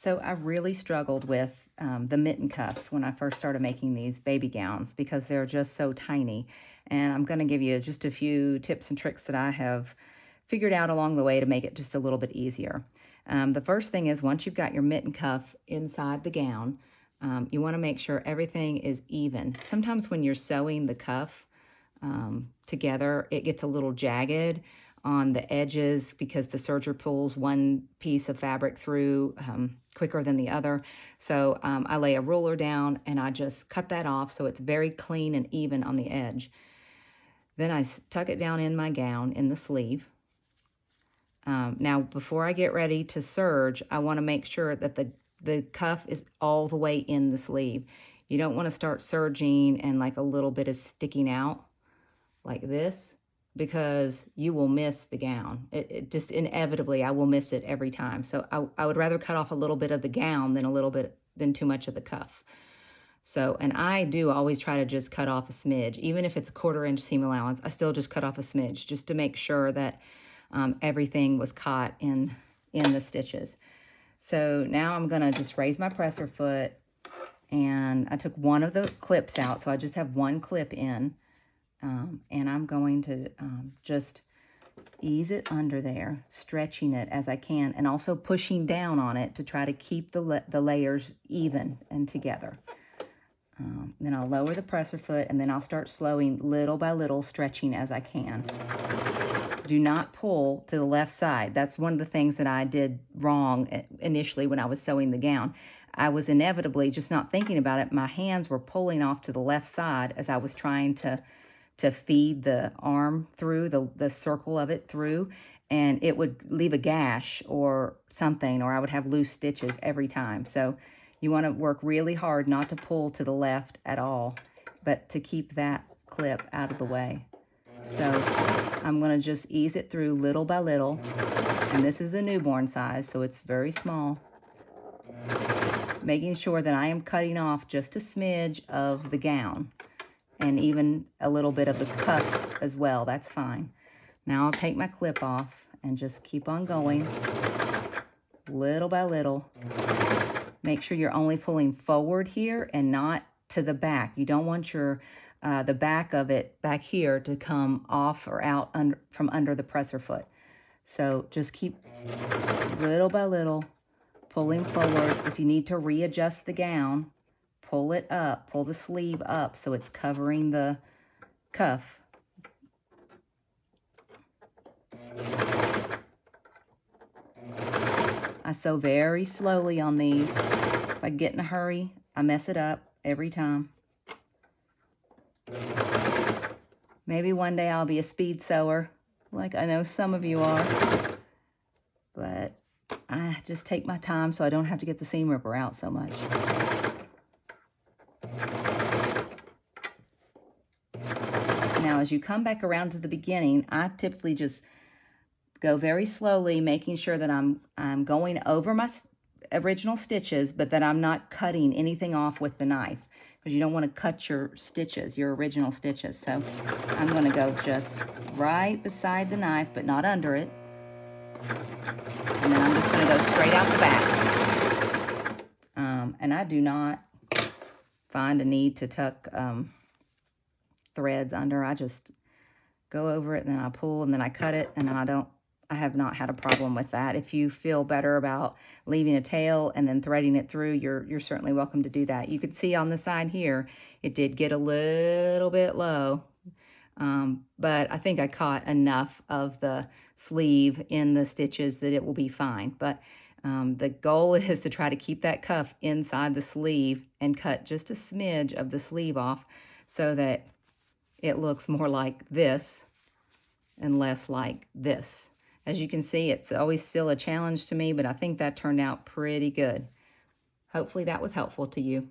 So I really struggled with the mitten cuffs when I first started making these baby gowns because they're just so tiny. And I'm going to give you just a few tips and tricks that I have figured out along the way to make it just a little bit easier. The first thing is once you've got your mitten cuff inside the gown, you want to make sure everything is even. Sometimes when you're sewing the cuff together, it gets a little jagged on the edges because the serger pulls one piece of fabric through quicker than the other. So I lay a ruler down and I just cut that off so it's very clean and even on the edge. Then I tuck it down in my gown in the sleeve. Now, before I get ready to serge, I want to make sure that the cuff is all the way in the sleeve. You don't want to start serging and like a little bit is sticking out like this, because you will miss the gown. It just inevitably, I will miss it every time. So I would rather cut off a little bit of the gown than too much of the cuff. So, and I do always try to just cut off a smidge. Even if it's a 1/4 inch seam allowance, I still just cut off a smidge just to make sure that everything was caught in the stitches. So now I'm gonna just raise my presser foot, and I took one of the clips out, so I just have one clip in. And I'm going to just ease it under there, stretching it as I can, and also pushing down on it to try to keep the layers even and together. Then I'll lower the presser foot, and then I'll start slowing little by little, stretching as I can. Do not pull to the left side. That's one of the things that I did wrong initially when I was sewing the gown. I was inevitably, just not thinking about it, my hands were pulling off to the left side as I was trying to feed the arm through, the circle of it through, and it would leave a gash or something, or I would have loose stitches every time. So you want to work really hard not to pull to the left at all, but to keep that clip out of the way. So I'm going to just ease it through little by little, and this is a newborn size, so it's very small. Making sure that I am cutting off just a smidge of the gown, and even a little bit of the cuff as well. That's fine. Now I'll take my clip off and just keep on going little by little. Make sure you're only pulling forward here and not to the back. You don't want your the back of it back here to come off or out from under the presser foot. So just keep little by little pulling forward. If you need to readjust the gown, pull it up, pull the sleeve up so it's covering the cuff. I sew very slowly on these. If I get in a hurry, I mess it up every time. Maybe one day I'll be a speed sewer, like I know some of you are. But I just take my time so I don't have to get the seam ripper out so much. Now, as you come back around to the beginning, I typically just go very slowly, making sure that I'm going over my original stitches, but that I'm not cutting anything off with the knife, because you don't want to cut your stitches, your original stitches. So I'm going to go just right beside the knife, but not under it. And then I'm just going to go straight out the back. And I do not find a need to tuck threads under. I just go over it, and then I pull, and then I cut it, and I have not had a problem with that. If you feel better about leaving a tail and then threading it through, you're certainly welcome to do that. You can see on the side here, it did get a little bit low, but I think I caught enough of the sleeve in the stitches that it will be fine. But the goal is to try to keep that cuff inside the sleeve and cut just a smidge of the sleeve off so that it looks more like this and less like this. As you can see, it's always still a challenge to me, but I think that turned out pretty good. Hopefully that was helpful to you.